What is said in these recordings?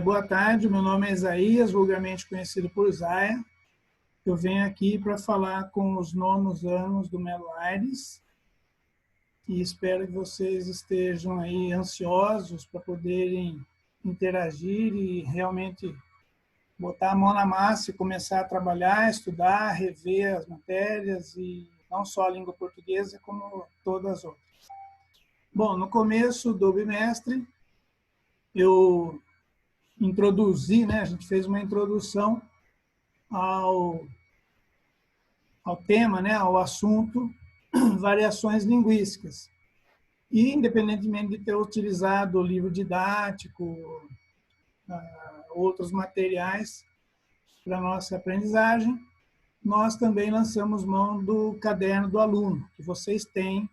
Boa tarde, meu nome é Isaías, vulgarmente conhecido por Zaya. Eu venho aqui para falar com os nonos anos do Melo Aires e espero que vocês estejam aí ansiosos para poderem interagir e realmente botar a mão na massa e começar a trabalhar, estudar, rever as matérias e não só a língua portuguesa, como todas as outras. Bom, no começo do bimestre, eu introduzi, né, a gente fez uma introdução ao tema, né, ao assunto, variações linguísticas. E, independentemente de ter utilizado o livro didático, outros materiais para a nossa aprendizagem, nós também lançamos mão do caderno do aluno, que vocês têm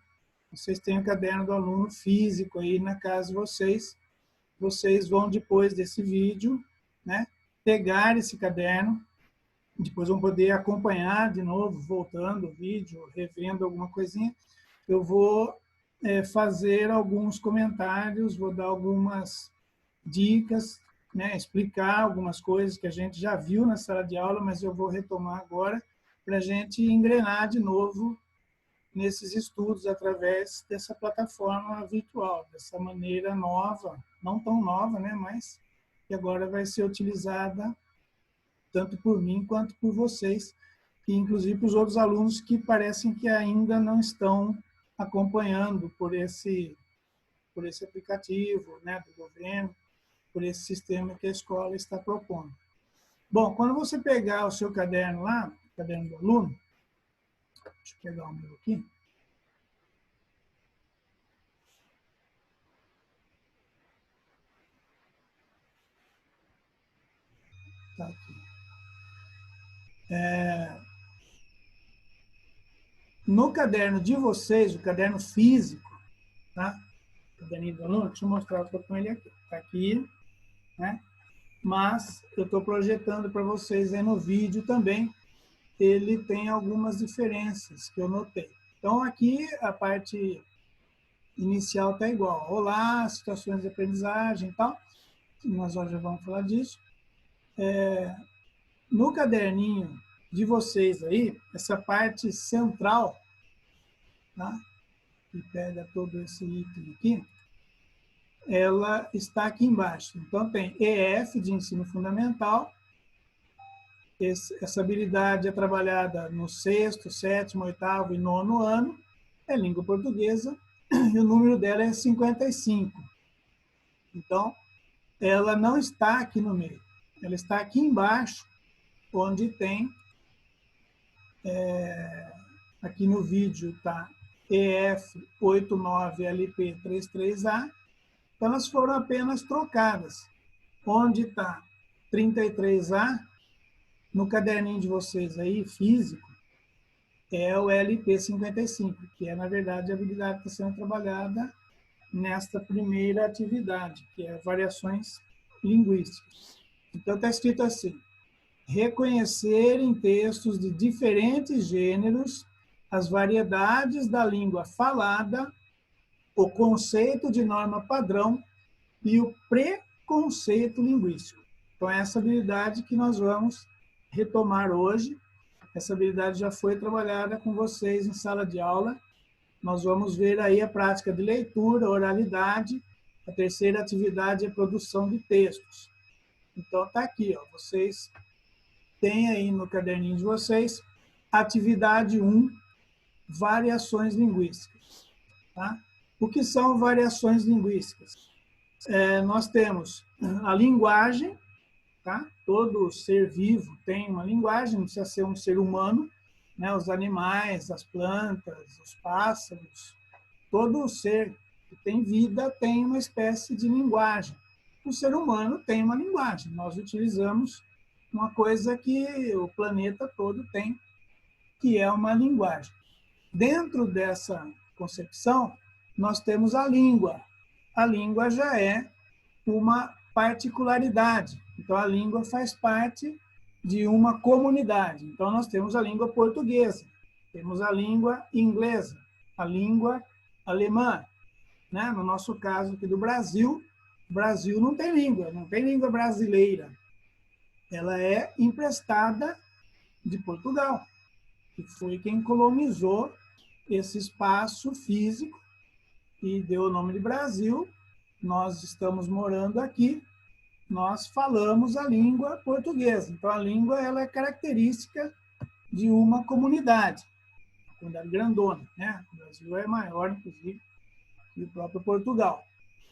o caderno do aluno físico aí na casa de vocês. Vocês vão, depois desse vídeo, né, pegar esse caderno, depois vão poder acompanhar de novo, voltando o vídeo, revendo alguma coisinha. Eu vou fazer alguns comentários, vou dar algumas dicas, né, explicar algumas coisas que a gente já viu na sala de aula, mas eu vou retomar agora para a gente engrenar de novo nesses estudos através dessa plataforma virtual, dessa maneira nova, não tão nova, né, mas que agora vai ser utilizada tanto por mim quanto por vocês, e inclusive para os outros alunos que parecem que ainda não estão acompanhando por esse aplicativo, né, do governo, por esse sistema que a escola está propondo. Bom, quando você pegar o seu caderno lá, o caderno do aluno, deixa eu pegar o meu aqui. Tá aqui. No caderno de vocês, o caderno físico, tá? O caderninho do aluno, deixa eu mostrar, eu estou com ele aqui. Está aqui, né? Mas eu estou projetando para vocês aí no vídeo também. Ele tem algumas diferenças que eu notei. Então, aqui a parte inicial está igual. Olá, situações de aprendizagem e tal. Nós já vamos falar disso. No caderninho de vocês aí, essa parte central, tá? Que pega todo esse item aqui, ela está aqui embaixo. Então, tem EF de ensino fundamental. Essa habilidade é trabalhada no 6º, 7º, 8º e 9º ano. É língua portuguesa. E o número dela é 55. Então, ela não está aqui no meio. Ela está aqui embaixo, onde tem, aqui no vídeo está EF89LP33A. Então, elas foram apenas trocadas. Onde está 33A, no caderninho de vocês aí, físico, é o LP55, que é, na verdade, a habilidade que está sendo trabalhada nesta primeira atividade, que é variações linguísticas. Então, está escrito assim: reconhecer em textos de diferentes gêneros as variedades da língua falada, o conceito de norma padrão e o preconceito linguístico. Então, é essa habilidade que nós vamos retomar hoje. Essa habilidade já foi trabalhada com vocês em sala de aula. Nós vamos ver aí a prática de leitura, oralidade. A terceira atividade é produção de textos. Então, está aqui, ó, vocês têm aí no caderninho de vocês, atividade 1, variações linguísticas. Tá? O que são variações linguísticas? Nós temos a linguagem, tá? Todo ser vivo tem uma linguagem, não precisa ser um ser humano, né? Os animais, as plantas, os pássaros, todo ser que tem vida tem uma espécie de linguagem. O ser humano tem uma linguagem. Nós utilizamos uma coisa que o planeta todo tem, que é uma linguagem. Dentro dessa concepção, nós temos a língua. A língua já é uma particularidade. Então, a língua faz parte de uma comunidade. Então, nós temos a língua portuguesa, temos a língua inglesa, a língua alemã. Né? No nosso caso aqui do Brasil, O Brasil não tem língua brasileira. Ela é emprestada de Portugal, que foi quem colonizou esse espaço físico e deu o nome de Brasil. Nós estamos morando aqui, nós falamos a língua portuguesa. Então, a língua ela é característica de uma comunidade grandona, né? O Brasil é maior, inclusive, que o próprio Portugal.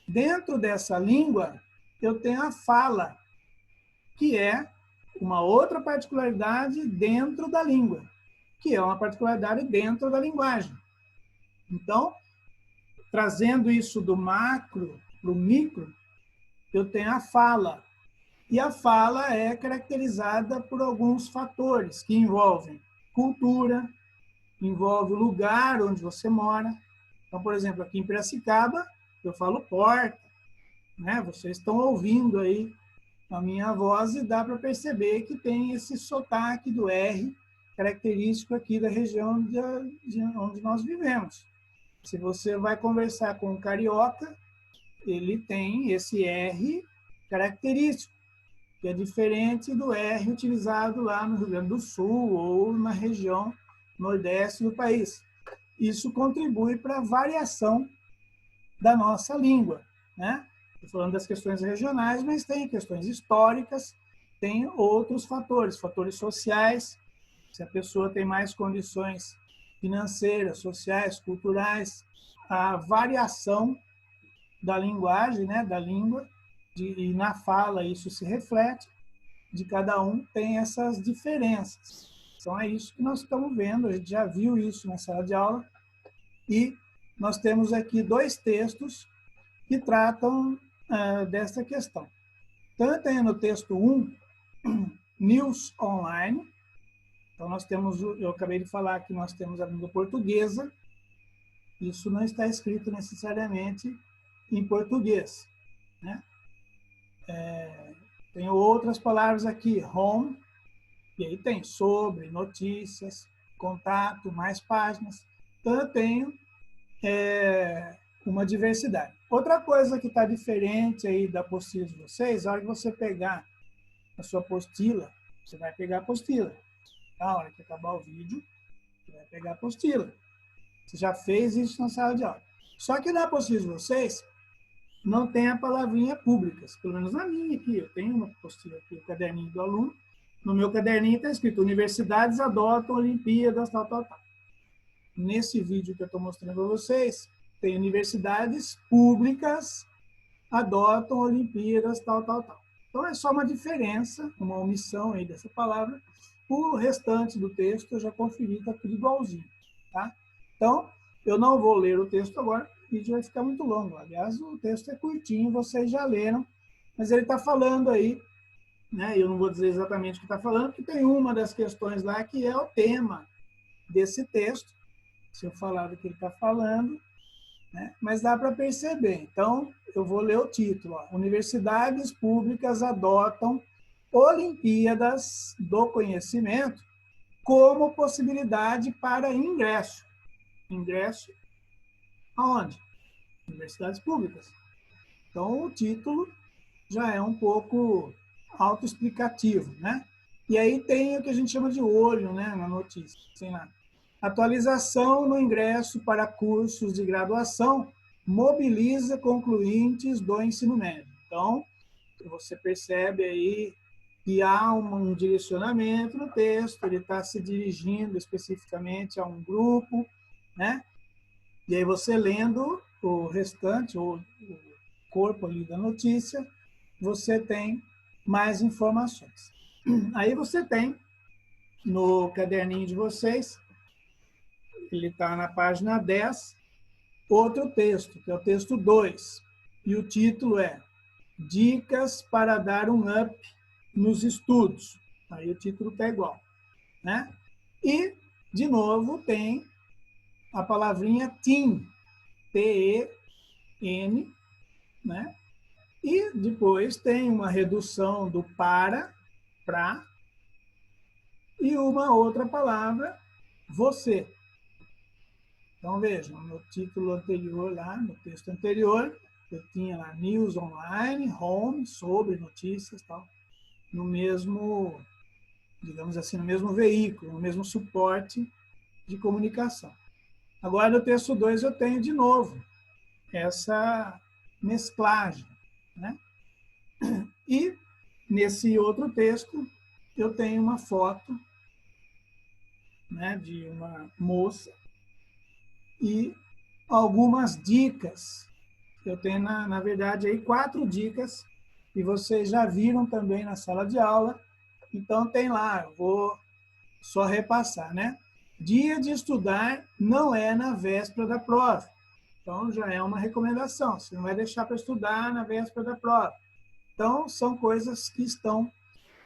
Dentro dessa língua, eu tenho a fala, que é uma outra particularidade dentro da língua, que é uma particularidade dentro da linguagem. Então, trazendo isso do macro para o micro, eu tenho a fala. E a fala é caracterizada por alguns fatores que envolvem cultura, envolve o lugar onde você mora. Então, por exemplo, aqui em Piracicaba, eu falo porta, né? Vocês estão ouvindo aí a minha voz e dá para perceber que tem esse sotaque do R, característico aqui da região de onde nós vivemos. Se você vai conversar com um carioca, ele tem esse R característico, que é diferente do R utilizado lá no Rio Grande do Sul ou na região nordeste do país. Isso contribui para a variação da nossa língua, né? Estou falando das questões regionais, mas tem questões históricas, tem outros fatores, fatores sociais. Se a pessoa tem mais condições financeiras, sociais, culturais, a variação da linguagem, né, da língua, e na fala isso se reflete, de cada um tem essas diferenças. Então é isso que nós estamos vendo, a gente já viu isso na sala de aula, e nós temos aqui 2 textos que tratam dessa questão. Tanto aí no texto 1, News Online, então nós temos, eu acabei de falar que nós temos a língua portuguesa, isso não está escrito necessariamente em português, né? Tem outras palavras aqui, home, e aí tem sobre, notícias, contato, mais páginas. Então eu tenho uma diversidade. Outra coisa que está diferente aí da apostila de vocês, a hora que você pegar a sua apostila, você vai pegar a apostila. Na hora que acabar o vídeo, você vai pegar a apostila. Você já fez isso na sala de aula. Só que na apostila de vocês, não tem a palavrinha públicas, pelo menos na minha aqui. Eu tenho uma apostila aqui, o caderninho do aluno. No meu caderninho está escrito, universidades adotam Olimpíadas, tal, tal, tal. Nesse vídeo que eu estou mostrando para vocês, tem universidades públicas adotam Olimpíadas, tal, tal, tal. Então, é só uma diferença, uma omissão aí dessa palavra. O restante do texto eu já conferi, está tudo igualzinho. Tá? Então, eu não vou ler o texto agora, o vídeo vai ficar muito longo. Aliás, o texto é curtinho, vocês já leram, mas ele está falando aí, né? Eu não vou dizer exatamente o que está falando, porque tem uma das questões lá que é o tema desse texto, se eu falar do que ele está falando, né? Mas dá para perceber. Então, eu vou ler o título. Ó. Universidades públicas adotam Olimpíadas do Conhecimento como possibilidade para ingresso. Ingresso aonde? Universidades públicas. Então, o título já é um pouco autoexplicativo, né? E aí tem o que a gente chama de olho, né, na notícia. Sei lá. Atualização no ingresso para cursos de graduação mobiliza concluintes do ensino médio. Então, você percebe aí que há um direcionamento no texto, ele está se dirigindo especificamente a um grupo, né? E aí você lendo o restante, o corpo ali da notícia, você tem mais informações. Aí você tem no caderninho de vocês, ele está na página 10, outro texto, que é o texto 2. E o título é Dicas para dar um up nos estudos. Aí o título está igual, né? E, de novo, tem a palavrinha TEEN, T-E-N, né? E depois tem uma redução do para, e uma outra palavra, você. Então, vejam, no título anterior, lá, no texto anterior, eu tinha lá News Online, Home, sobre notícias e tal, no mesmo, digamos assim, no mesmo veículo, no mesmo suporte de comunicação. Agora, no texto 2, eu tenho de novo essa mesclagem, né? E nesse outro texto, eu tenho uma foto, né, de uma moça e algumas dicas. Eu tenho, na verdade, aí 4 dicas que vocês já viram também na sala de aula. Então, tem lá, eu vou só repassar, né? Dia de estudar não é na véspera da prova. Então, já é uma recomendação. Você não vai deixar para estudar na véspera da prova. Então, são coisas que estão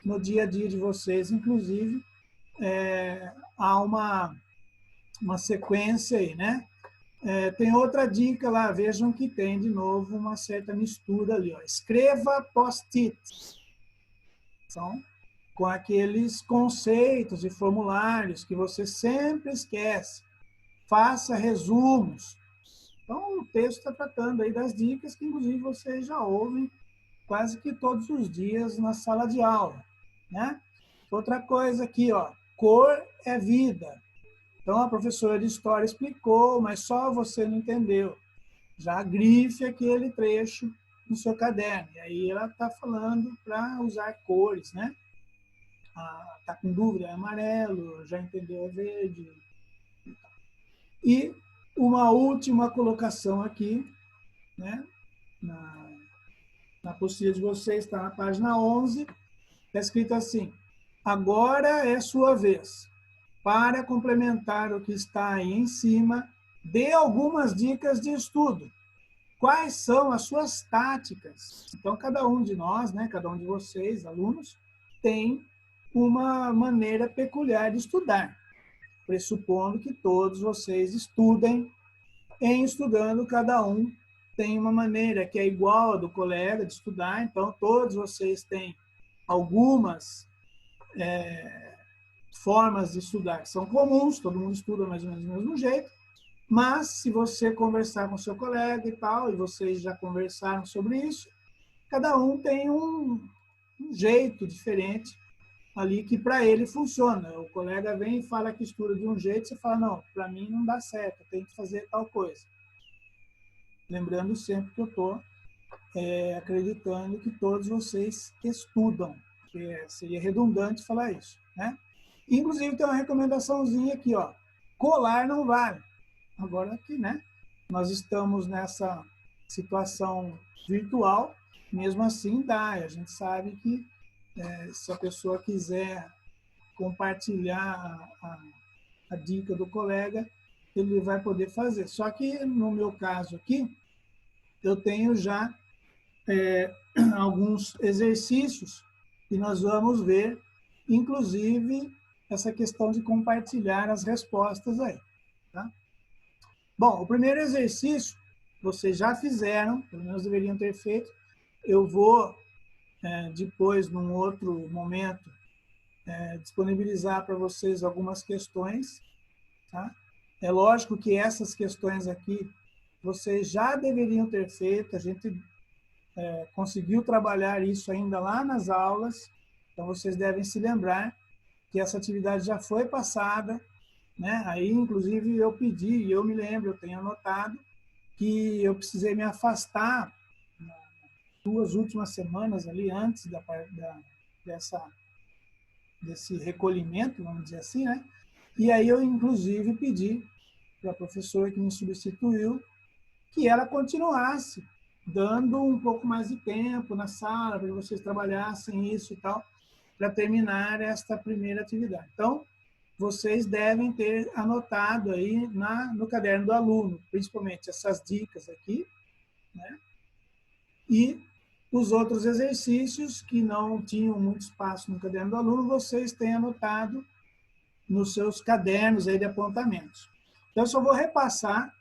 no dia a dia de vocês. Inclusive, há uma sequência aí, né? Tem outra dica lá, vejam que tem, de novo, uma certa mistura ali. Ó. Escreva post-its. São com aqueles conceitos e formulários que você sempre esquece. Faça resumos. Então, o texto está tratando aí das dicas que, inclusive, vocês já ouvem quase que todos os dias na sala de aula, né? Outra coisa aqui, ó, cor é vida. Então, a professora de história explicou, mas só você não entendeu. Já grife aquele trecho no seu caderno. E aí ela está falando para usar cores, né? Está com dúvida, é amarelo, já entendeu, é verde. E uma última colocação aqui, né? Na apostila de vocês, está na página 11, está escrito assim: agora é sua vez. Para complementar o que está aí em cima, dê algumas dicas de estudo. Quais são as suas táticas? Então, cada um de nós, né, cada um de vocês, alunos, tem uma maneira peculiar de estudar, pressupondo que todos vocês estudem. Em estudando, cada um tem uma maneira que é igual a do colega de estudar, então todos vocês têm algumas formas de estudar que são comuns, todo mundo estuda mais ou menos do mesmo jeito, mas se você conversar com seu colega e tal, e vocês já conversaram sobre isso, cada um tem um jeito diferente ali que para ele funciona. O colega vem e fala que estuda de um jeito, você fala, não, para mim não dá certo, eu tenho que fazer tal coisa. Lembrando sempre que eu estou acreditando que todos vocês estudam, porque seria redundante falar isso, né? Inclusive, tem uma recomendaçãozinha aqui, ó. Colar não vale. Agora aqui, né? Nós estamos nessa situação virtual, mesmo assim dá. A gente sabe que se a pessoa quiser compartilhar a dica do colega, ele vai poder fazer. Só que, no meu caso aqui, eu tenho já alguns exercícios que nós vamos ver, inclusive essa questão de compartilhar as respostas aí. Tá? Bom, o primeiro exercício vocês já fizeram, pelo menos deveriam ter feito. Eu vou, depois, num outro momento, disponibilizar para vocês algumas questões. Tá? É lógico que essas questões aqui vocês já deveriam ter feito, a gente conseguiu trabalhar isso ainda lá nas aulas, então vocês devem se lembrar que essa atividade já foi passada, né? Aí, inclusive, eu pedi, e eu me lembro, eu tenho anotado, que eu precisei me afastar nas 2 últimas semanas ali, antes desse recolhimento, vamos dizer assim, né? E aí eu, inclusive, pedi para a professora que me substituiu que ela continuasse dando um pouco mais de tempo na sala, para que vocês trabalhassem isso e tal, para terminar esta primeira atividade. Então, vocês devem ter anotado aí no caderno do aluno, principalmente essas dicas aqui, né? E os outros exercícios que não tinham muito espaço no caderno do aluno, vocês têm anotado nos seus cadernos aí de apontamentos. Então, eu só vou repassar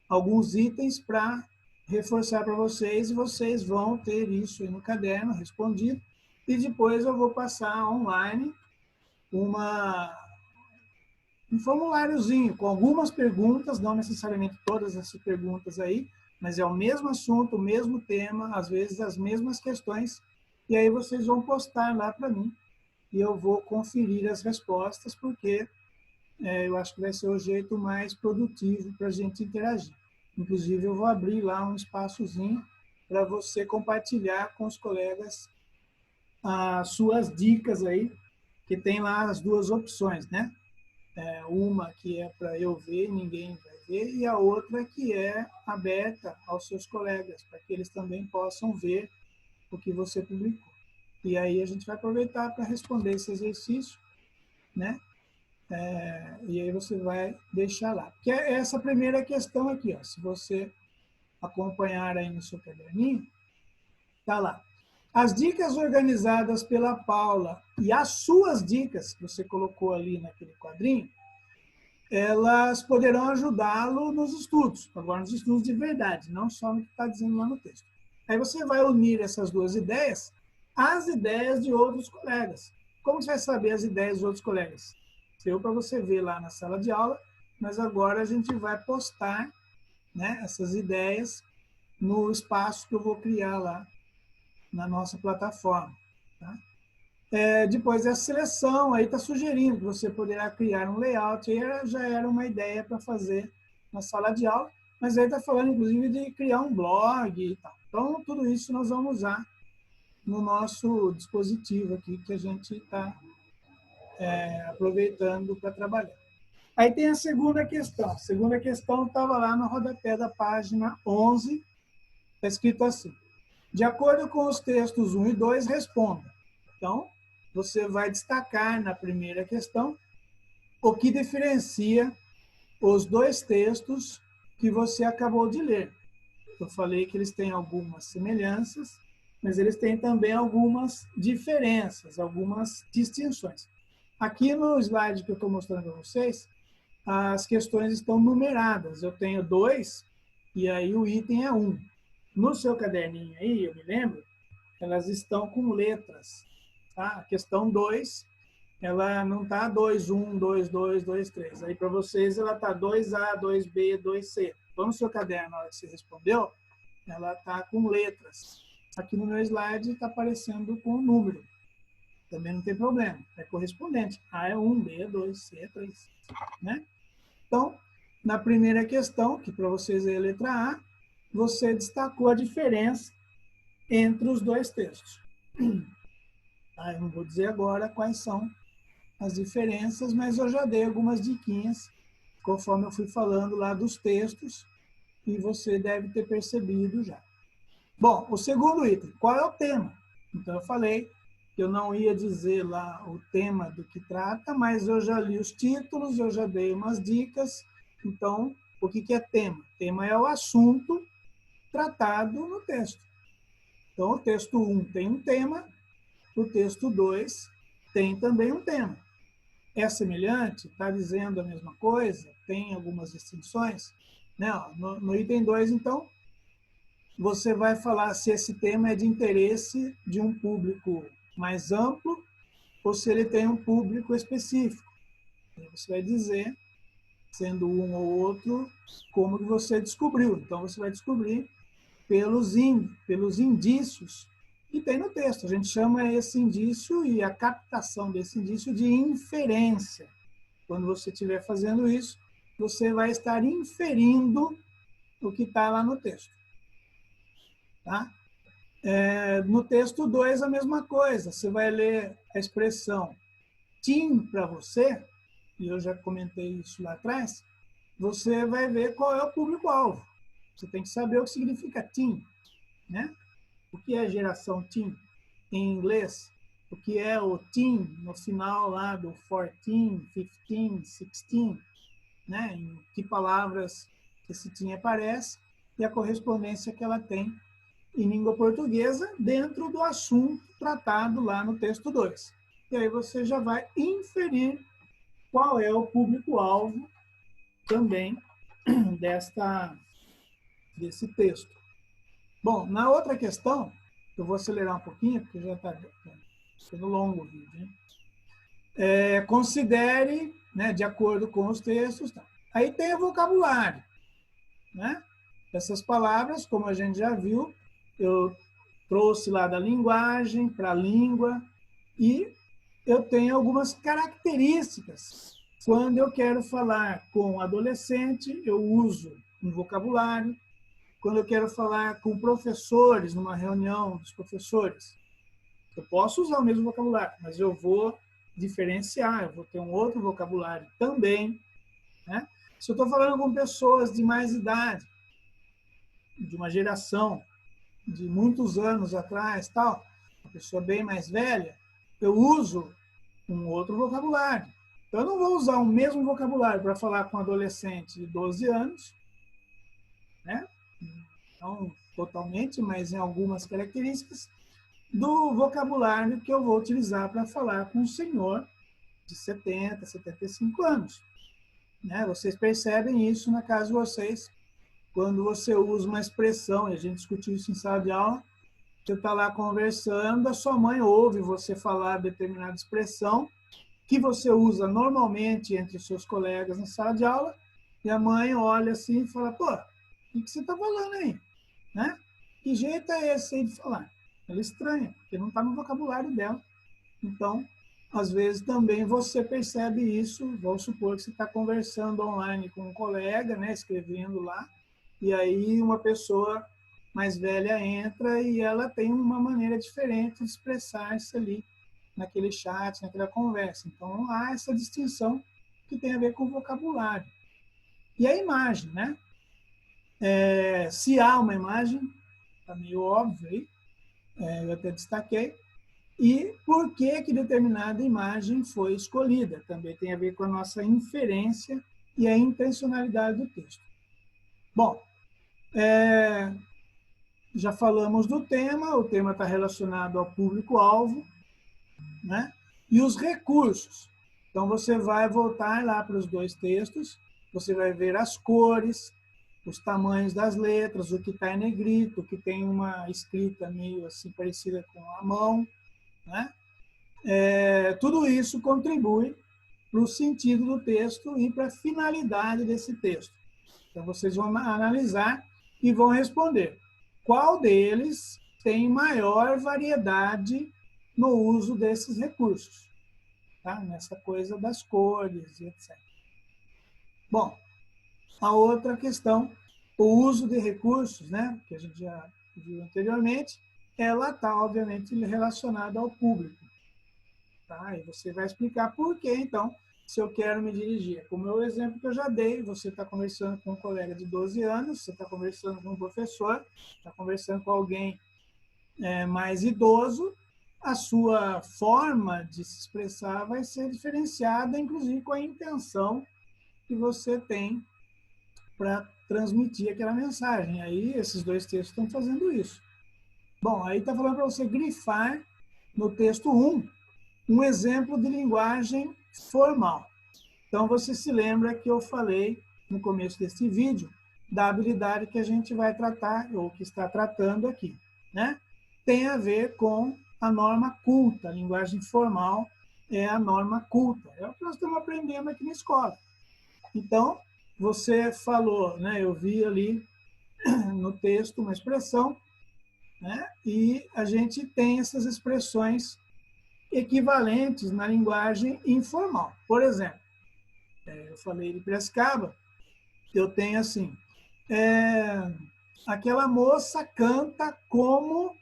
alguns itens para reforçar para vocês, e vocês vão ter isso aí no caderno respondido, e depois eu vou passar online um formuláriozinho com algumas perguntas, não necessariamente todas essas perguntas aí, mas é o mesmo assunto, o mesmo tema, às vezes as mesmas questões, e aí vocês vão postar lá para mim, e eu vou conferir as respostas, porque eu acho que vai ser o jeito mais produtivo para a gente interagir. Inclusive, eu vou abrir lá um espaçozinho para você compartilhar com os colegas as suas dicas aí, que tem lá as duas opções, né? Uma que é para eu ver, ninguém vai ver, e a outra que é aberta aos seus colegas, para que eles também possam ver o que você publicou. E aí a gente vai aproveitar para responder esse exercício, né? E aí você vai deixar lá. Que é essa primeira questão aqui, ó. Se você acompanhar aí no seu caderninho, tá lá. As dicas organizadas pela Paula e as suas dicas, que você colocou ali naquele quadrinho, elas poderão ajudá-lo nos estudos, agora nos estudos de verdade, não só no que está dizendo lá no texto. Aí você vai unir essas duas ideias às ideias de outros colegas. Como você vai saber as ideias dos outros colegas? Deu para você ver lá na sala de aula, mas agora a gente vai postar, né, essas ideias no espaço que eu vou criar lá na nossa plataforma. Tá? Depois dessa seleção, aí está sugerindo que você poderá criar um layout, aí já era uma ideia para fazer na sala de aula, mas aí está falando, inclusive, de criar um blog e tal. Então, tudo isso nós vamos usar no nosso dispositivo aqui, que a gente está aproveitando para trabalhar. Aí tem a segunda questão. A segunda questão estava lá no rodapé da página 11, está escrito assim: de acordo com os textos 1 e 2, responda. Então, você vai destacar na primeira questão o que diferencia os dois textos que você acabou de ler. Eu falei que eles têm algumas semelhanças, mas eles têm também algumas diferenças, algumas distinções. Aqui no slide que eu estou mostrando para vocês, as questões estão numeradas. Eu tenho 2 e aí o item é 1. No seu caderninho aí, eu me lembro, elas estão com letras. Tá? A questão 2, ela não está 2, 1, 2, 2, 2, 3. Aí para vocês ela está 2A, 2B, 2C. Então no seu caderno, na hora que você respondeu, ela está com letras. Aqui no meu slide está aparecendo com o número. Também não tem problema, é correspondente. A é 1, B é 2, C é 3. Né? Então, na primeira questão, que para vocês é a letra A, você destacou a diferença entre os dois textos. Eu não vou dizer agora quais são as diferenças, mas eu já dei algumas diquinhas, conforme eu fui falando lá dos textos, e você deve ter percebido já. Bom, o segundo item, qual é o tema? Então, eu falei que eu não ia dizer lá o tema do que trata, mas eu já li os títulos, eu já dei umas dicas. Então, o que é tema? Tema é o assunto tratado no texto. Então, o texto 1 tem um tema, o texto 2 tem também um tema. É semelhante? Está dizendo a mesma coisa? Tem algumas distinções? Não, no item 2, então, você vai falar se esse tema é de interesse de um público mais amplo ou se ele tem um público específico. E você vai dizer, sendo um ou outro, como que você descobriu. Então, você vai descobrir pelos indícios que tem no texto. A gente chama esse indício e a captação desse indício de inferência. Quando você estiver fazendo isso, você vai estar inferindo o que está lá no texto. Tá? No texto 2, a mesma coisa. Você vai ler a expressão teen para você, e eu já comentei isso lá atrás, você vai ver qual é o público-alvo. Você tem que saber o que significa teen, né? O que é geração teen em inglês? O que é o teen no final lá do 14, 15, 16, né? Em que palavras esse teen aparece e a correspondência que ela tem em língua portuguesa dentro do assunto tratado lá no texto 2. E aí você já vai inferir qual é o público-alvo também desse texto. Bom, na outra questão, eu vou acelerar um pouquinho, porque já está sendo longo o vídeo. Hein? Considere, né, de acordo com os textos. Tá? Aí tem o vocabulário. Né? Essas palavras, como a gente já viu, eu trouxe lá da linguagem para a língua, e eu tenho algumas características. Quando eu quero falar com adolescente, eu uso um vocabulário. Quando eu quero falar com professores, numa reunião dos professores, eu posso usar o mesmo vocabulário, mas eu vou diferenciar, eu vou ter um outro vocabulário também, né? Se eu estou falando com pessoas de mais idade, de uma geração de muitos anos atrás, tal, uma pessoa bem mais velha, eu uso um outro vocabulário. Então, eu não vou usar o mesmo vocabulário para falar com um adolescente de 12 anos, né? Não totalmente, mas em algumas características, do vocabulário que eu vou utilizar para falar com um senhor de 70, 75 anos. Né? Vocês percebem isso na casa de vocês, quando você usa uma expressão, e a gente discutiu isso em sala de aula, você está lá conversando, a sua mãe ouve você falar determinada expressão, que você usa normalmente entre os seus colegas na sala de aula, e a mãe olha assim e fala, pô, o que você está falando aí? Né? Que jeito é esse aí de falar? Ela estranha, porque não está no vocabulário dela. Então, às vezes também você percebe isso, vamos supor que você está conversando online com um colega, né, escrevendo lá, e aí uma pessoa mais velha entra e ela tem uma maneira diferente de expressar-se ali naquele chat, naquela conversa. Então, há essa distinção que tem a ver com o vocabulário. E a imagem, né? Se há uma imagem, está meio óbvio aí, eu até destaquei, e por que que determinada imagem foi escolhida. Também tem a ver com a nossa inferência e a intencionalidade do texto. Bom, já falamos do tema, o tema está relacionado ao público-alvo, né? E os recursos. Então, você vai voltar lá para os dois textos, você vai ver as cores, os tamanhos das letras, o que está em negrito, o que tem uma escrita meio assim parecida com a mão, né? Tudo isso contribui para o sentido do texto e para a finalidade desse texto. Então, vocês vão analisar e vão responder qual deles tem maior variedade no uso desses recursos, tá? Nessa coisa das cores e etc. Bom, a outra questão, o uso de recursos, né, que a gente já viu anteriormente, ela está, obviamente, relacionada ao público. Tá? E você vai explicar por que, então, se eu quero me dirigir. Como é o exemplo que eu já dei, você está conversando com um colega de 12 anos, você está conversando com um professor, está conversando com alguém mais idoso, a sua forma de se expressar vai ser diferenciada, inclusive com a intenção que você tem para transmitir aquela mensagem. Aí, esses dois textos estão fazendo isso. Bom, aí está falando para você grifar no texto 1 um exemplo de linguagem formal. Então, você se lembra que eu falei no começo desse vídeo da habilidade que a gente vai tratar, ou que está tratando aqui, né? Tem a ver com a norma culta. A linguagem formal é a norma culta. É o que nós estamos aprendendo aqui na escola. Então, você falou, né? Eu vi ali no texto uma expressão, né? E a gente tem essas expressões equivalentes na linguagem informal. Por exemplo, eu falei de Piracicaba, eu tenho assim, aquela moça canta como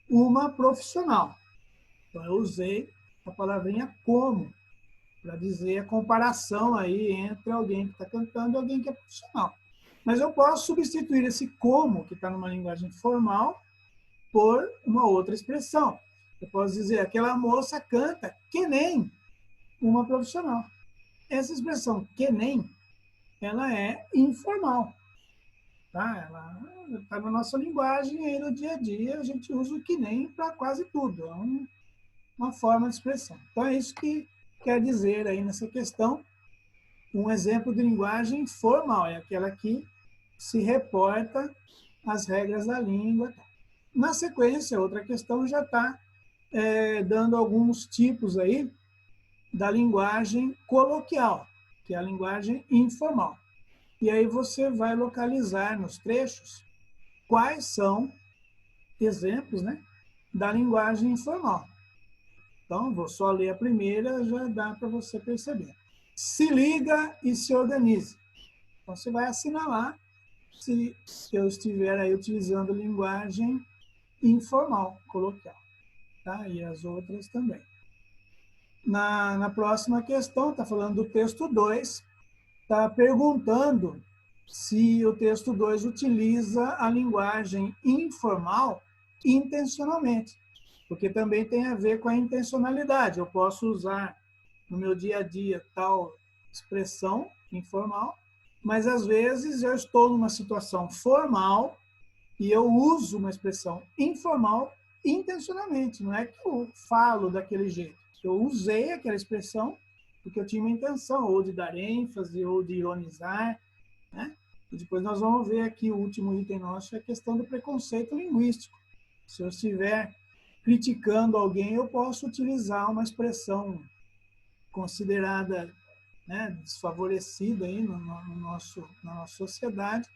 uma profissional. Então, eu usei a palavrinha como, para dizer a comparação aí entre alguém que está cantando e alguém que é profissional. Mas eu posso substituir esse como, que está numa linguagem formal, por uma outra expressão. Eu posso dizer, aquela moça canta que nem uma profissional. Essa expressão que nem, ela é informal. Tá? Ela está na nossa linguagem e aí no dia a dia a gente usa o que nem para quase tudo. É uma forma de expressão. Então é isso que quer dizer aí nessa questão. Um exemplo de linguagem formal é aquela que se reporta às regras da língua. Na sequência, outra questão já está dando alguns tipos aí da linguagem coloquial, que é a linguagem informal. e aí você vai localizar nos trechos quais são exemplos, né, da linguagem informal. Então, vou só ler a primeira, já dá para você perceber. Se liga e se organize. Então, você vai assinalar se eu estiver aí utilizando linguagem informal, coloquial. Tá? E as outras também. Na próxima questão, está falando do texto 2, está perguntando se o texto 2 utiliza a linguagem informal intencionalmente, porque também tem a ver com a intencionalidade. Eu posso usar no meu dia a dia tal expressão informal, mas às vezes eu estou numa situação formal e eu uso uma expressão informal intencionalmente. Não é que eu falo daquele jeito. Eu usei aquela expressão porque eu tinha uma intenção, ou de dar ênfase, ou de ironizar, né? E depois nós vamos ver aqui o último item nosso, é a questão do preconceito linguístico. Se eu estiver criticando alguém, eu posso utilizar uma expressão considerada, né, desfavorecida aí na nossa sociedade,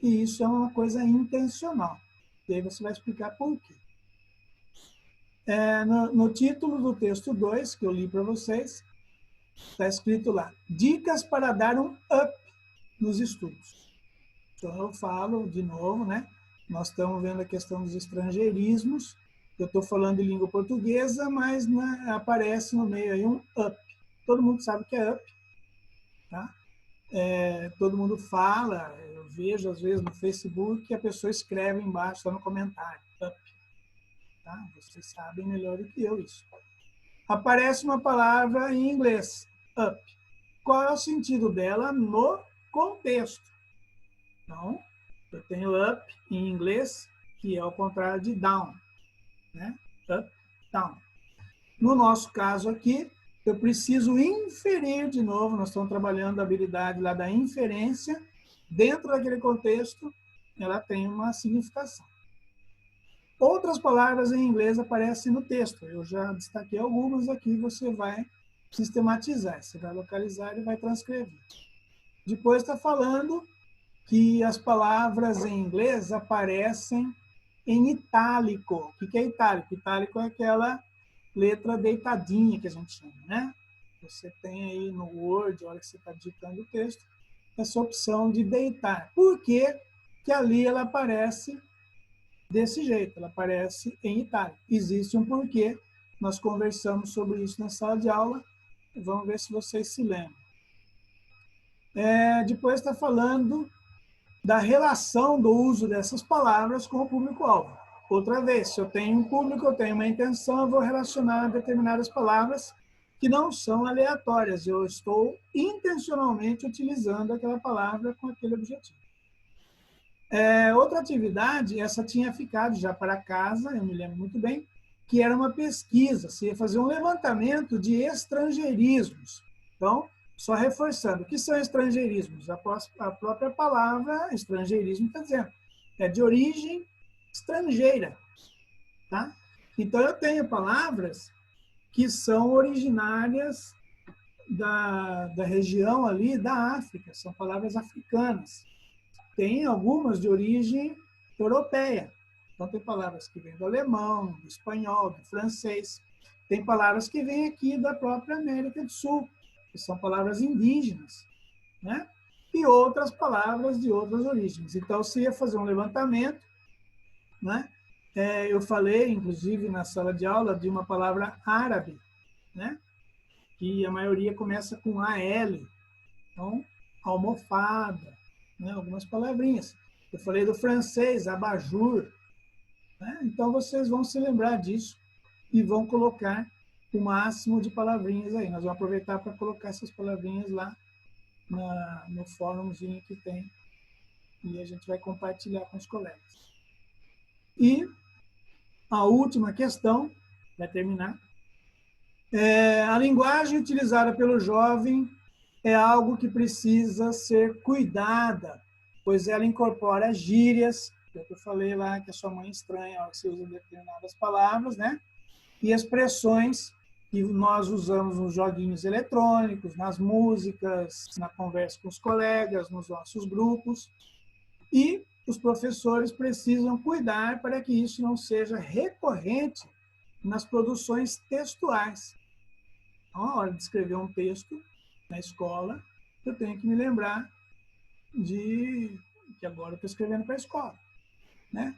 e isso é uma coisa intencional. E aí você vai explicar por quê. No título do texto 2, que eu li para vocês, está escrito lá, dicas para dar um up nos estudos. Então, eu falo de novo, né? Nós estamos vendo a questão dos estrangeirismos. Eu estou falando de língua portuguesa, mas aparece no meio aí um up. Todo mundo sabe o que é up, tá? Todo mundo fala, eu vejo às vezes no Facebook que a pessoa escreve embaixo, só no comentário, up. Tá? Vocês sabem melhor do que eu isso. Aparece uma palavra em inglês, up. Qual é o sentido dela no contexto? Então, eu tenho up em inglês, que é o contrário de down, né? Up, down. No nosso caso aqui, eu preciso inferir de novo, nós estamos trabalhando a habilidade lá da inferência, dentro daquele contexto, ela tem uma significação. Outras palavras em inglês aparecem no texto, eu já destaquei algumas aqui, você vai sistematizar, você vai localizar e vai transcrever. Depois está falando que as palavras em inglês aparecem em itálico. O que é itálico? Itálico é aquela letra deitadinha que a gente chama, né? Você tem aí no Word, a hora que você está digitando o texto, essa opção de deitar. Por que que ali ela aparece desse jeito? Ela aparece em itálico. Existe um porquê. Nós conversamos sobre isso na sala de aula. Vamos ver se vocês se lembram. Depois está falando da relação do uso dessas palavras com o público-alvo. Outra vez, se eu tenho um público, eu tenho uma intenção, eu vou relacionar determinadas palavras que não são aleatórias. Eu estou intencionalmente utilizando aquela palavra com aquele objetivo. Outra atividade, essa tinha ficado já para casa, eu me lembro muito bem, que era uma pesquisa, se ia fazer um levantamento de estrangeirismos. Então, só reforçando, o que são estrangeirismos? A própria palavra estrangeirismo está dizendo, é de origem estrangeira. Tá? Então, eu tenho palavras que são originárias da região ali da África, são palavras africanas. Tem algumas de origem europeia. Então, tem palavras que vêm do alemão, do espanhol, do francês. Tem palavras que vêm aqui da própria América do Sul, que são palavras indígenas, né? E outras palavras de outras origens. Então, se ia fazer um levantamento, né? Eu falei, inclusive, na sala de aula, de uma palavra árabe, né? Que a maioria começa com AL. Então, almofada, né? Algumas palavrinhas. Eu falei do francês, abajur, né? Então, vocês vão se lembrar disso e vão colocar o máximo de palavrinhas aí. Nós vamos aproveitar para colocar essas palavrinhas lá no fórumzinho que tem e a gente vai compartilhar com os colegas. E a última questão, vai terminar, a linguagem utilizada pelo jovem é algo que precisa ser cuidada, pois ela incorpora gírias, que eu falei lá que a sua mãe estranha ao que você usa determinadas palavras, né? E expressões que nós usamos nos joguinhos eletrônicos, nas músicas, na conversa com os colegas, nos nossos grupos. E os professores precisam cuidar para que isso não seja recorrente nas produções textuais. Então, na hora de escrever um texto na escola, eu tenho que me lembrar de que agora eu estou escrevendo para a escola, né?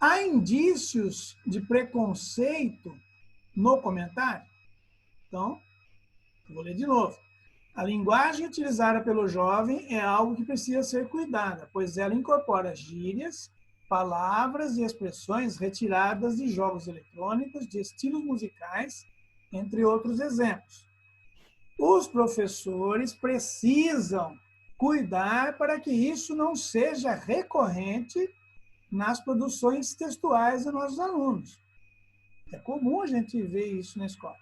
Há indícios de preconceito no comentário? Então, vou ler de novo. A linguagem utilizada pelo jovem é algo que precisa ser cuidada, pois ela incorpora gírias, palavras e expressões retiradas de jogos eletrônicos, de estilos musicais, entre outros exemplos. Os professores precisam cuidar para que isso não seja recorrente nas produções textuais dos nossos alunos. É comum a gente ver isso na escola.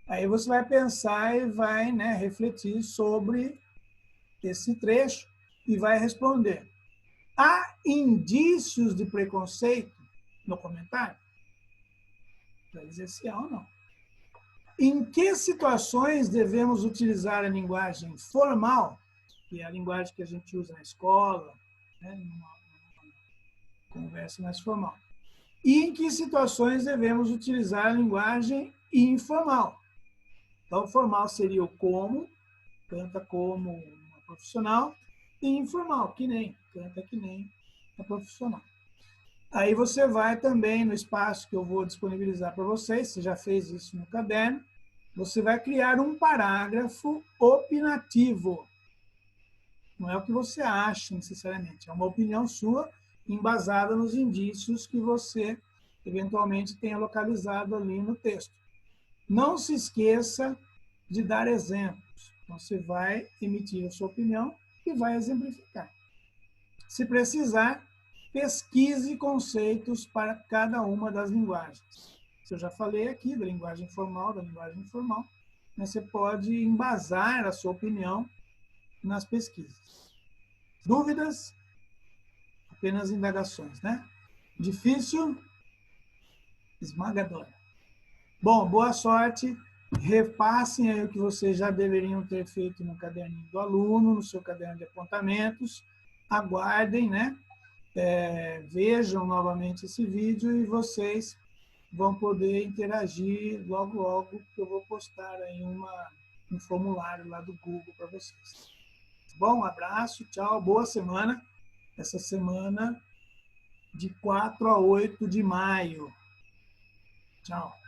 Aí você vai pensar e vai, né, refletir sobre esse trecho e vai responder. Há indícios de preconceito no comentário? Vai dizer se há ou não. Em que situações devemos utilizar a linguagem formal, que é a linguagem que a gente usa na escola, né, numa conversa mais formal? E em que situações devemos utilizar a linguagem informal? Então, formal seria o como, canta como uma profissional, e informal, que nem, canta que nem uma profissional. Aí você vai também no espaço que eu vou disponibilizar para vocês, você já fez isso no caderno, você vai criar um parágrafo opinativo. Não é o que você acha necessariamente, é uma opinião sua, embasada nos indícios que você eventualmente tenha localizado ali no texto. Não se esqueça de dar exemplos. Então, você vai emitir a sua opinião e vai exemplificar. Se precisar, pesquise conceitos para cada uma das linguagens. Eu já falei aqui da linguagem formal, da linguagem informal, mas você pode embasar a sua opinião nas pesquisas. Dúvidas? Apenas indagações, né? Difícil? Esmagadora. Bom, boa sorte. Repassem aí o que vocês já deveriam ter feito no caderninho do aluno, no seu caderno de apontamentos. Aguardem, né? Vejam novamente esse vídeo e vocês vão poder interagir logo, logo, que eu vou postar aí um formulário lá do Google para vocês. Bom, um abraço, tchau, boa semana. Essa semana de 4 a 8 de maio. Tchau.